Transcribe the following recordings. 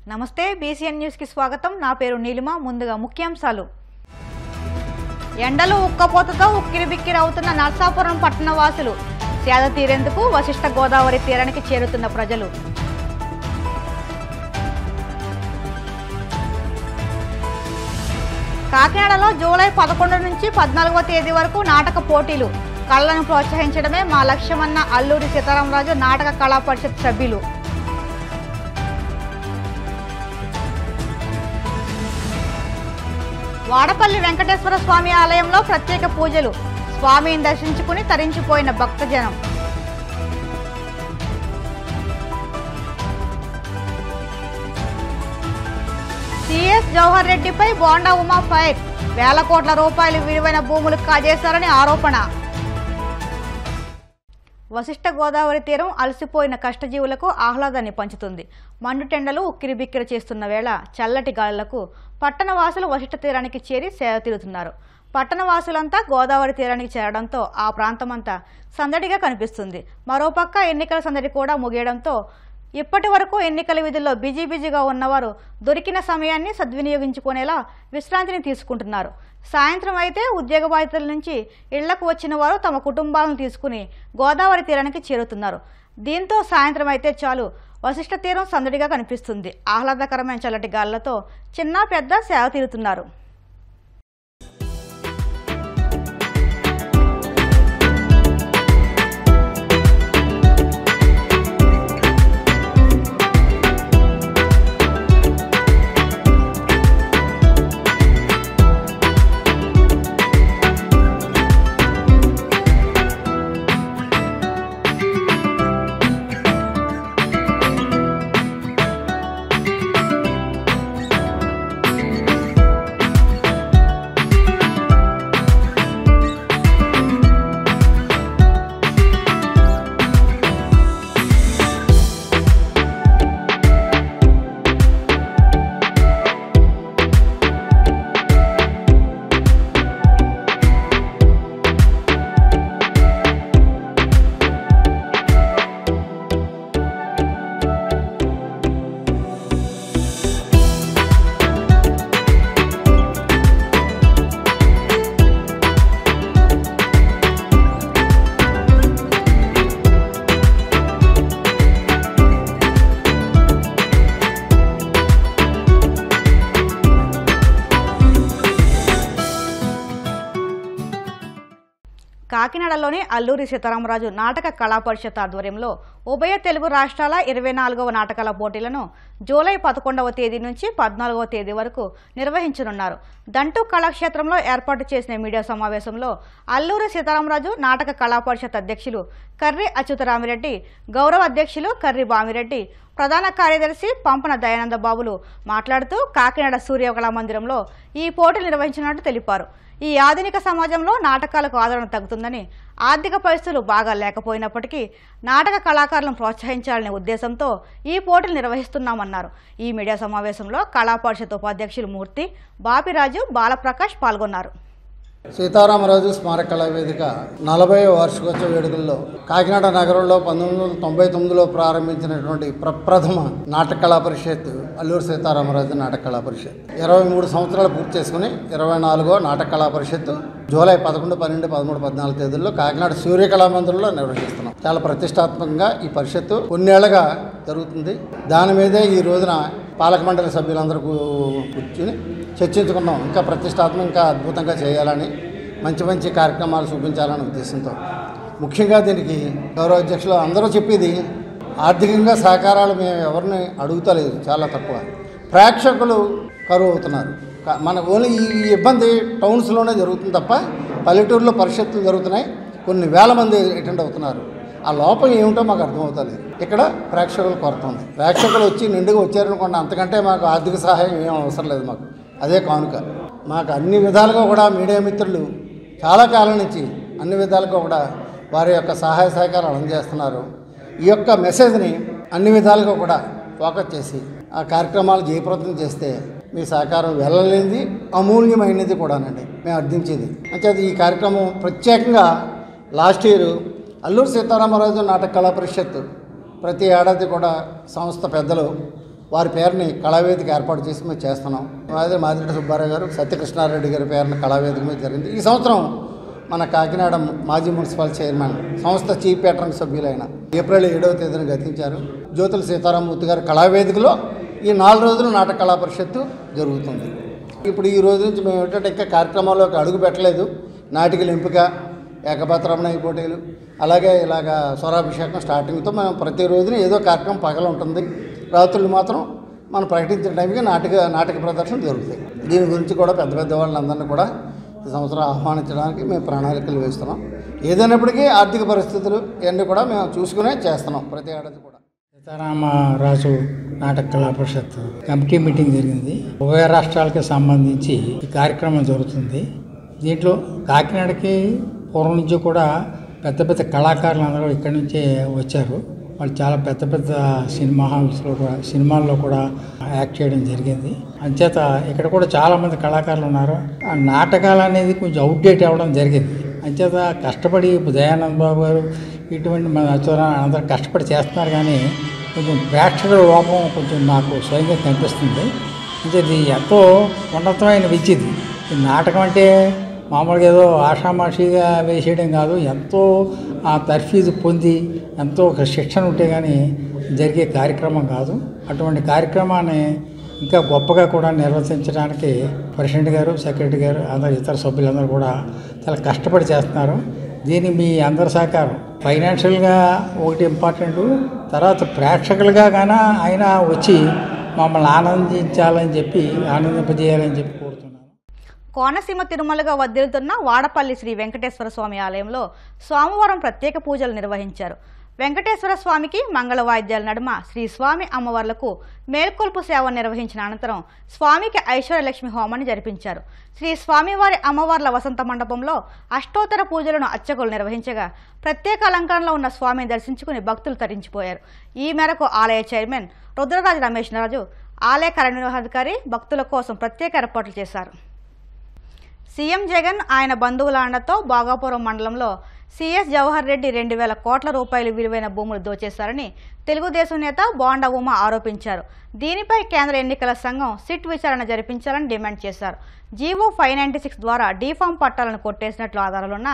నమస్తే BCN news కి స్వాగతం। నా పేరు నీలిమ। ముందుగా ముఖ్యాంశాలు। ఎండలు ఉక్కపోతతో ఉక్కిరిబిక్కిరి అవుతున్న నర్సాపురం పట్టణ వాసులు సేద తీరేందుకు వశిష్ఠ గోదావరి తీరానికి చేరుతున్న ప్రజలు। కాకినాడలో జూలై 11 నుంచి 14వ తేదీ వరకు నాటక పోటీలు, కళలను ప్రోత్సహించడమే మా లక్ష్యమన్న అల్లూరి సీతారామరాజు నాటక కళా పరిషత్ సభ్యులు। వాడపల్లి వెంకటేశ్వర స్వామి ఆలయంలో ప్రత్యేక పూజలు, స్వామిని దర్శించుకుని తరించిపోయిన భక్తజనం। సిఎస్ జవహర్ రెడ్డిపై బోండా ఉమా ఫైర్, వేల కోట్ల రూపాయలు విలువైన భూములు కాజేశారని ఆరోపణ। వశిష్ఠ గోదావరి తీరం అలసిపోయిన కష్టజీవులకు ఆహ్లాదాన్ని పంచుతుంది। మండుటెండలు ఉక్కిరిబిక్కిరి చేస్తున్న వేళ చల్లటి గాలులకు పట్టణవాసులు వశిష్ఠ తీరానికి చేరి సేద తీరుతున్నారు। పట్టణవాసులంతా గోదావరి తీరానికి చేరడంతో ఆ ప్రాంతమంతా సందడిగా కనిపిస్తుంది। మరోపక్క ఎన్నికల సందడి కూడా ముగియడంతో ఇప్పటి వరకు ఎన్నికల విధుల్లో బిజీగా ఉన్నవారు దొరికిన సమయాన్ని సద్వినియోగించుకునేలా విశ్రాంతిని తీసుకుంటున్నారు। సాయంత్రం అయితే ఉద్యోగ బాధితుల నుంచి ఇళ్లకు వచ్చిన వారు తమ కుటుంబాలను తీసుకుని గోదావరి తీరానికి చేరుతున్నారు। దీంతో సాయంత్రం అయితే చాలు వశిష్ఠ తీరం సందడిగా కనిపిస్తుంది। ఆహ్లాదకరమైన చల్లటి గాలులతో చిన్న పెద్ద సేద తీరుతున్నారు। కాకినాడలోని అల్లూరి సీతారామరాజు నాటక కళా పరిషత్ ఆధ్వర్యంలో ఉభయ తెలుగు రాష్ట్రాల 24వ నాటకాల పోటీలను జూలై 11వ తేదీ నుంచి 14వ తేదీ వరకు నిర్వహించనున్నారు। దంటు కళాక్షేత్రంలో ఏర్పాటు చేసిన మీడియా సమావేశంలో అల్లూరి సీతారామరాజు నాటక కళా పరిషత్ అధ్యక్షులు కర్రి అచ్యుతరామిరెడ్డి, గౌరవ అధ్యక్షులు కర్రి బామిరెడ్డి, ప్రధాన కార్యదర్శి పంపన దయానంద బాబులు మాట్లాడుతూ కాకినాడ సూర్య కళా మందిరంలో ఈ పోటీలు నిర్వహించినట్టు తెలిపారు। ఈ ఆధునిక సమాజంలో నాటకాలకు ఆదరణ తగ్గుతుందని, ఆర్థిక పరిస్థితులు బాగా లేకపోయినప్పటికీ నాటక కళాకారులను ప్రోత్సహించాలనే ఉద్దేశంతో ఈ పోటీలు నిర్వహిస్తున్నామన్నారు। ఈ మీడియా సమావేశంలో కళా పరిషత్ ఉపాధ్యక్షులు మూర్తి, బాపిరాజు, బాలప్రకాష్ పాల్గొన్నారు। సీతారామరాజు స్మారక కళా వేదిక 40వ వార్షికోత్సవ వేడుకల్లో కాకినాడ నగరంలో 1999లో ప్రారంభించినటువంటి ప్రప్రథమ నాటక కళా పరిషత్ అల్లూరి సీతారామరాజు నాటక కళా పరిషత్ 23 సంవత్సరాలు పూర్తి చేసుకుని 24వ నాటక కళా పరిషత్ జూలై 11, 12, 13, 14 తేదీల్లో కాకినాడ సూర్య కళామందిరంలో నిర్వహిస్తున్నాం। చాలా ప్రతిష్టాత్మకంగా ఈ పరిషత్తు కొన్నేళ్లుగా జరుగుతుంది। దాని మీదే ఈ రోజున పాలక మండలి సభ్యులందరూ కూర్చుని చర్చించుకున్నాం। ఇంకా ప్రతిష్టాత్మకంగా, ఇంకా అద్భుతంగా చేయాలని, మంచి కార్యక్రమాలు చూపించాలనే ఉద్దేశంతో ముఖ్యంగా దీనికి గౌరవ అధ్యక్షులు అందరూ చెప్పేది ఆర్థికంగా సహకారాలు మేము ఎవరిని అడుగుతలేదు, చాలా తక్కువ। ప్రేక్షకులు కరువు అవుతున్నారు। మన ఓన్లీ ఈ ఇబ్బంది టౌన్స్లోనే జరుగుతుంది తప్ప పల్లెటూరులో పరిషత్తులు జరుగుతున్నాయి, కొన్ని వేల మంది అటెండ్ అవుతున్నారు। ఆ లోపం ఏమిటో మాకు అర్థమవుతలేదు। ఇక్కడ ప్రేక్షకులు కొరత ఉంది। ప్రేక్షకులు వచ్చి నిండుగా వచ్చారనుకోండి, అంతకంటే మాకు ఆర్థిక సహాయం ఏం అవసరం లేదు, మాకు అదే కానుక। మాకు అన్ని విధాలుగా కూడా మీడియా మిత్రులు చాలా కాలం నుంచి అన్ని విధాలుగా కూడా వారి యొక్క సహాయ సహకారాలు అందజేస్తున్నారు। ఈ యొక్క మెసేజ్ని అన్ని విధాలుగా కూడా ఫోకస్ చేసి ఆ కార్యక్రమాలు జయప్రదం చేస్తే మీ సహకారం వెళ్ళలేనిది, అమూల్యమైనది కూడానండి మేము అర్థించేది। అంటే ఈ కార్యక్రమం ప్రత్యేకంగా లాస్ట్ ఇయర్ అల్లూరి సీతారామరాజు నాటక కళా పరిషత్ ప్రతి ఏడాది కూడా సంస్థ పెద్దలు వారి పేరుని కళావేదిక ఏర్పాటు చేసి మేము చేస్తున్నాం. అదే మాదిరెడ్డి సుబ్బారావు గారు, సత్యకృష్ణారెడ్డి గారి పేరున కళావేదిక మీద జరిగింది. ఈ సంవత్సరం మన కాకినాడ మాజీ మున్సిపల్ చైర్మన్, సంస్థ చీఫ్ పేట్రన్ సభ్యులైన ఏప్రిల్ 7వ తేదీన గతించారు జ్యోతుల సీతారామమూర్తి గారి కళావేదికలో ఈ 4 రోజులు నాటక కళా పరిషత్తు జరుగుతుంది. ఇప్పుడు ఈ రోజు నుంచి మేము ఏంటంటే ఇంకా కార్యక్రమాల్లోకి అడుగు పెట్టలేదు. నాటికల ఎంపిక, ఏకపాత్రమణయ పోటీలు, అలాగే ఇలాగా స్వరాభిషేకం స్టార్టింగ్తో మనం ప్రతి రోజున ఏదో కార్యక్రమం పగలు ఉంటుంది. రాత్రులు మాత్రం మనం ప్రకటించిన టైంకి నాటక ప్రదర్శన జరుగుతాయి. దీని గురించి కూడా పెద్ద పెద్ద వాళ్ళందరినీ కూడా ఈ సంవత్సరం ఆహ్వానించడానికి మేము ప్రణాళికలు వేస్తున్నాం. ఏదైనప్పటికీ ఆర్థిక పరిస్థితులు ఇవన్నీ కూడా మేము చూసుకునే చేస్తున్నాం ప్రతి ఏడాది కూడా. సీతారామరాజు నాటక కళా పరిషత్ కమిటీ మీటింగ్ జరిగింది. ఉభయ రాష్ట్రాలకి సంబంధించి ఈ కార్యక్రమం జరుగుతుంది. దీంట్లో కాకినాడకి పూర్వం నుంచి కూడా పెద్ద పెద్ద కళాకారులు అందరూ ఇక్కడి నుంచే వచ్చారు. వాళ్ళు చాలా పెద్ద పెద్ద సినిమాల్లో కూడా యాక్ట్ చేయడం జరిగింది. అంచేత ఇక్కడ కూడా చాలామంది కళాకారులు ఉన్నారు. ఆ నాటకాలు అనేది కొంచెం అవుట్డేట్ అవ్వడం జరిగింది. అంచేత కష్టపడి దయానంద్ బాబు గారు ఇటువంటి మన అందరూ కష్టపడి చేస్తున్నారు. కానీ కొంచెం ప్రేక్షకుల లోపం కొంచెం నాకు స్వయంగా కనిపిస్తుంది. అంటే ఇది ఎంతో ఉన్నతమైన విద్య. ఇది ఈ నాటకం అంటే మామూలుగా ఏదో ఆషామాషిగా వేసేయడం కాదు. ఎంతో ఆ తర్ఫీదు పొంది ఎంతో ఒక శిక్షణ ఉంటే కానీ జరిగే కార్యక్రమం కాదు. అటువంటి కార్యక్రమాన్ని ఇంకా గొప్పగా కూడా నిర్వర్తించడానికి ప్రెసిడెంట్ గారు, సెక్రటరీ గారు, అందరు ఇతర సభ్యులందరూ కూడా చాలా కష్టపడి చేస్తున్నారు. దీన్ని మీ అందరి సహకారం, ఫైనాన్షియల్గా ఒకటి ఇంపార్టెంట్, తర్వాత ప్రేక్షకులుగా కానీ ఆయన వచ్చి మమ్మల్ని ఆనందింపజేయాలని చెప్పి కోరుతున్నాను. కోనసీమ తిరుమలగా వర్ధిల్లుతున్న వాడపల్లి శ్రీ వెంకటేశ్వర స్వామి ఆలయంలో సోమవారం ప్రత్యేక పూజలు నిర్వహించారు. వెంకటేశ్వర స్వామికి మంగళ వాయిద్యాల నడుమ శ్రీ స్వామి అమ్మవార్లకు మేల్కొల్పు సేవ నిర్వహించిన అనంతరం స్వామికి ఐశ్వర్యలక్ష్మి హోమాన్ని జరిపించారు. శ్రీ స్వామివారి అమ్మవార్ల వసంత మండపంలో అష్టోత్తర పూజలను అర్చకులు నిర్వహించగా ప్రత్యేక అలంకరణలో ఉన్న స్వామిని దర్శించుకుని భక్తులు తరించిపోయారు. ఈ మేరకు ఆలయ చైర్మన్ రుద్రరాజు రమేష్ రాజు, ఆలయ కార్యనిర్వహణాధికారి భక్తుల కోసం ప్రత్యేక ఏర్పాట్లు చేశారు. సీఎం జగన్ ఆయన బంధువుల అండతో బాగాపురం మండలంలో సిఎస్ జవహర్ రెడ్డి 2,000 కోట్ల రూపాయలు విలువైన భూములు దోచేశారని తెలుగుదేశం నేత బోండా ఉమ ఆరోపించారు. దీనిపై కేంద్ర ఎన్నికల సంఘం సిట్ విచారణ జరిపించాలని డిమాండ్ చేశారు. జీవో 596 ద్వారా డీఫామ్ పట్టాలను కొట్టేసినట్లు ఆధారాలున్న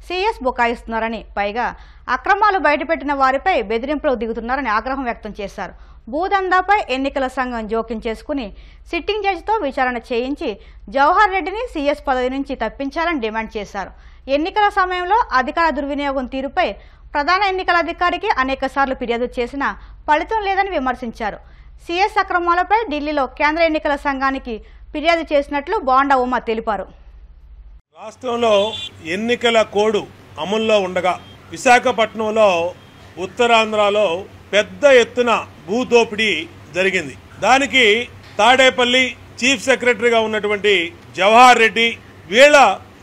సిఎస్ బుకాయిస్తున్నారని, పైగా అక్రమాలు బయటపెట్టిన వారిపై బెదిరింపులకు దిగుతున్నారని ఆగ్రహం వ్యక్తం చేశారు. భూదందాపై ఎన్నికల సంఘం జోక్యం చేసుకుని సిట్టింగ్ జడ్జితో విచారణ చేయించి జవహర్ రెడ్డిని సీఎస్ పదవి నుంచి తప్పించాలని డిమాండ్ చేశారు. ఎన్నికల సమయంలో అధికార దుర్వినియోగం తీరుపై ప్రధాన ఎన్నికల అధికారికి అనేకసార్లు ఫిర్యాదు చేసినా ఫలితం లేదని విమర్శించారు. సీఎస్ అక్రమాలపై ఢిల్లీలో కేంద్ర ఎన్నికల సంఘానికి ఫిర్యాదు చేసినట్లు బోండా ఉమ తెలిపారు. రాష్ట్రంలో ఎన్నికల కోడ్ అమల్లో ఉండగా విశాఖపట్నంలో, ఉత్తరాంధ్రలో పెద్ద ఎత్తున భూదోపిడీ జరిగింది. దానికి తాడేపల్లి చీఫ్ సెక్రటరీగా ఉన్నటువంటి జవహర్ రెడ్డి వీళ్ళ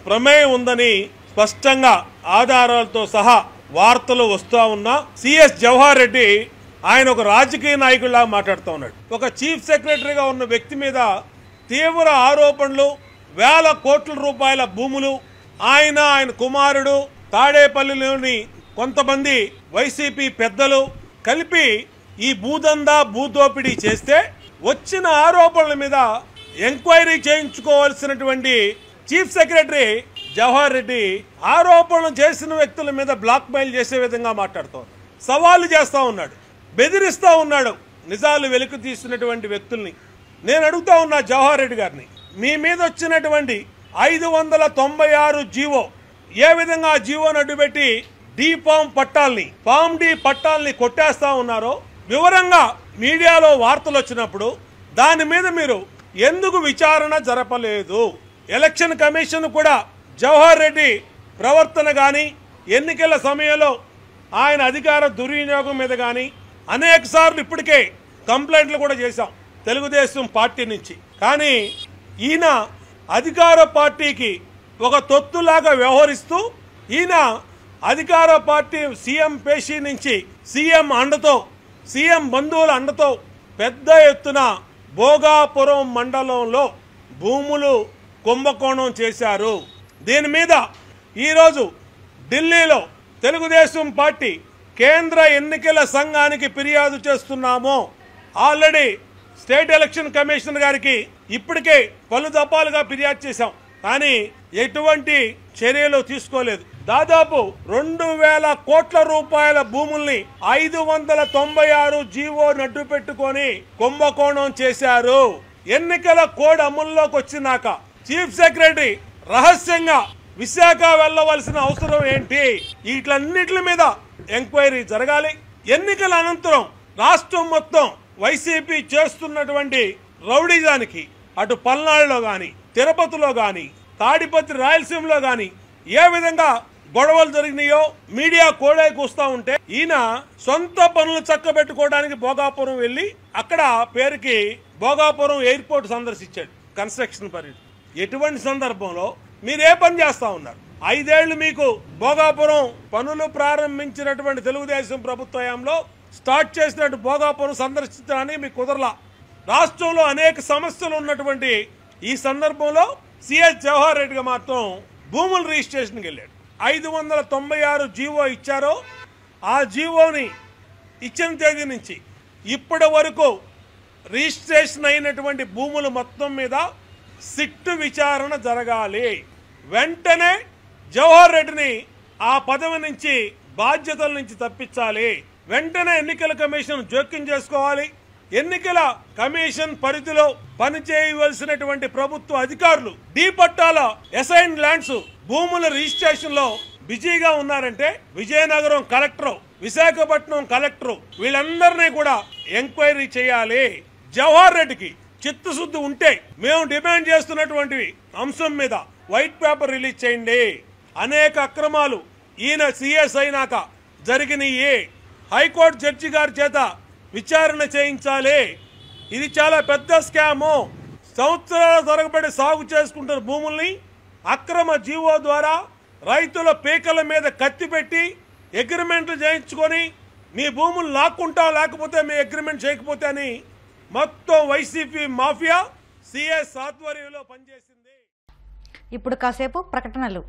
ప్రమేయం ఉందని స్పష్టంగా ఆధారాలతో సహా వార్తలు వస్తూ ఉన్నా సిఎస్ జవహర్ రెడ్డి ఆయన ఒక రాజకీయ నాయకుడిలా మాట్లాడుతూ ఉన్నాడు. ఒక చీఫ్ సెక్రటరీగా ఉన్న వ్యక్తి మీద తీవ్ర ఆరోపణలు, వేల కోట్ల రూపాయల భూములు, ఆయన కుమారుడు, తాడేపల్లిలోని కొంతమంది వైసీపీ పెద్దలు కలిపి ఈ భూదోపిడీ చేస్తే వచ్చిన ఆరోపణల మీద ఎంక్వైరీ చేయించుకోవాల్సినటువంటి చీఫ్ సెక్రటరీ జవహర్ రెడ్డి ఆరోపణలు చేసిన వ్యక్తుల మీద బ్లాక్ మెయిల్ చేసే విధంగా మాట్లాడుతూ ఉన్నాడు, సవాలు చేస్తూ ఉన్నాడు, బెదిరిస్తూ ఉన్నాడు నిజాలు వెలికి తీసినటువంటి వ్యక్తుల్ని. నేను అడుగుతా ఉన్నా జవహర్ రెడ్డి గారిని, మీ మీద వచ్చినటువంటి 596 జీవో, ఏ విధంగా ఆ జీవోను అడ్డుపెట్టి ఫామ్ డి పట్టాల్ని కొట్టేస్తా ఉన్నారో వివరంగా మీడియాలో వార్తలు వచ్చినప్పుడు దాని మీద మీరు ఎందుకు విచారణ జరపలేదు? ఎలక్షన్ కమిషన్ కూడా జవహర్ రెడ్డి ప్రవర్తన కానీ, ఎన్నికల సమయంలో ఆయన అధికార దుర్వినియోగం మీద కానీ అనేక సార్లు ఇప్పటికే కంప్లైంట్లు కూడా చేశాం తెలుగుదేశం పార్టీ నుంచి. కానీ ఈయన అధికార పార్టీకి ఒక తొత్తులాగా వ్యవహరిస్తూ ఈయన అధికార పార్టీ సీఎం పేషీ నుంచి సీఎం బంధువుల అండతో పెద్ద ఎత్తున భోగాపురం మండలంలో భూములు కుంభకోణం చేశారు. దీని మీద ఈరోజు ఢిల్లీలో తెలుగుదేశం పార్టీ కేంద్ర ఎన్నికల సంఘానికి ఫిర్యాదు చేస్తున్నాము. ఆల్రెడీ స్టేట్ ఎలక్షన్ కమిషనర్ గారికి ఇప్పటికే పలు దఫాలుగా ఫిర్యాదు చేశాం, కానీ ఎటువంటి చర్యలు తీసుకోలేదు. దాదాపు 2,000 కోట్ల రూపాయల భూముల్ని 596 జీవో నడ్డు పెట్టుకొని కుంభకోణం చేశారు. ఎన్నికల కోడ్ అమల్లోకి వచ్చినాక చీఫ్ సెక్రటరీ రహస్యంగా విశాఖ వెళ్లవలసిన అవసరం ఏంటి? వీటన్నిటి మీద ఎంక్వైరీ జరగాలి. ఎన్నికల అనంతరం రాష్ట్రం మొత్తం వైసీపీ చేస్తున్నటువంటి రౌడీజానికి అటు పల్నాడులో గాని, తిరుపతిలో గాని, తాడిపత్రి రాయలసీమలో గాని ఏ విధంగా గొడవలు జరిగినాయో మీడియా కోడే కూస్తా ఉంటే ఈయన సొంత పనులు చక్కబెట్టుకోవడానికి భోగాపురం వెళ్లి అక్కడ పేరుకి భోగాపురం ఎయిర్పోర్ట్ సందర్శించాడు కన్స్ట్రక్షన్ పర్యటన. ఎటువంటి సందర్భంలో మీరు ఏ పని చేస్తా ఉన్నారు? 5 ఏళ్లు మీకు భోగాపురం పనులు ప్రారంభించినటువంటి తెలుగుదేశం ప్రభుత్వంలో స్టార్ట్ చేసినట్టు భోగాపురం సందర్శించడానికి మీకు కుదరలా. రాష్ట్రంలో అనేక సమస్యలు ఉన్నటువంటి ఈ సందర్భంలో సిఎస్ జవహర్ రెడ్డిగా మాత్రం భూముల రిజిస్ట్రేషన్కి వెళ్ళాడు. 596 జీవో ఇచ్చారో ఆ జీవోని ఇచ్చిన తేదీ నుంచి ఇప్పటి వరకు రిజిస్ట్రేషన్ అయినటువంటి భూములు మొత్తం మీద సిట్టు విచారణ జరగాలి. వెంటనే జవహర్ రెడ్డిని ఆ పదవి నుంచి బాధ్యతల నుంచి తప్పించాలి. వెంటనే ఎన్నికల కమిషన్ జోక్యం చేసుకోవాలి. ఎన్నికల కమిషన్ పరిధిలో పనిచేయవలసినటువంటి ప్రభుత్వ అధికారులు డి పట్టాల అసైన్ ల్యాండ్స్ భూముల రిజిస్ట్రేషన్ లో బిజీగా ఉన్నారంటే విజయనగరం కలెక్టర్, విశాఖపట్నం కలెక్టర్ వీళ్ళందరినీ కూడా ఎంక్వైరీ చేయాలి. జవహర్ రెడ్డికి చిత్తశుద్ధి ఉంటే మేము డిమాండ్ చేస్తున్నటువంటి అంశం మీద వైట్ పేపర్ రిలీజ్ చేయండి. అనేక అక్రమాలు ఈయన సిఎస్ అయినాక జరిగినాయి. హైకోర్టు జడ్జి గారి చేత విచారణ చేయించాలి. ఇది చాలా పెద్ద స్కాము. సంవత్సరాల తరబడి సాగు చేసుకుంటున్న భూముల్ని అక్రమ జీవో ద్వారా రైతుల పీకల మీద కత్తి పెట్టి అగ్రిమెంట్లు చేయించుకొని మీ భూములు లాక్కుంటా, లేకపోతే మీ అగ్రిమెంట్ చేయకపోతే అని మొత్తం వైసీపీ మాఫియా సిఎస్ ఆధ్వర్యంలో పనిచేసింది. ఇప్పుడు కాసేపు ప్రకటనలు.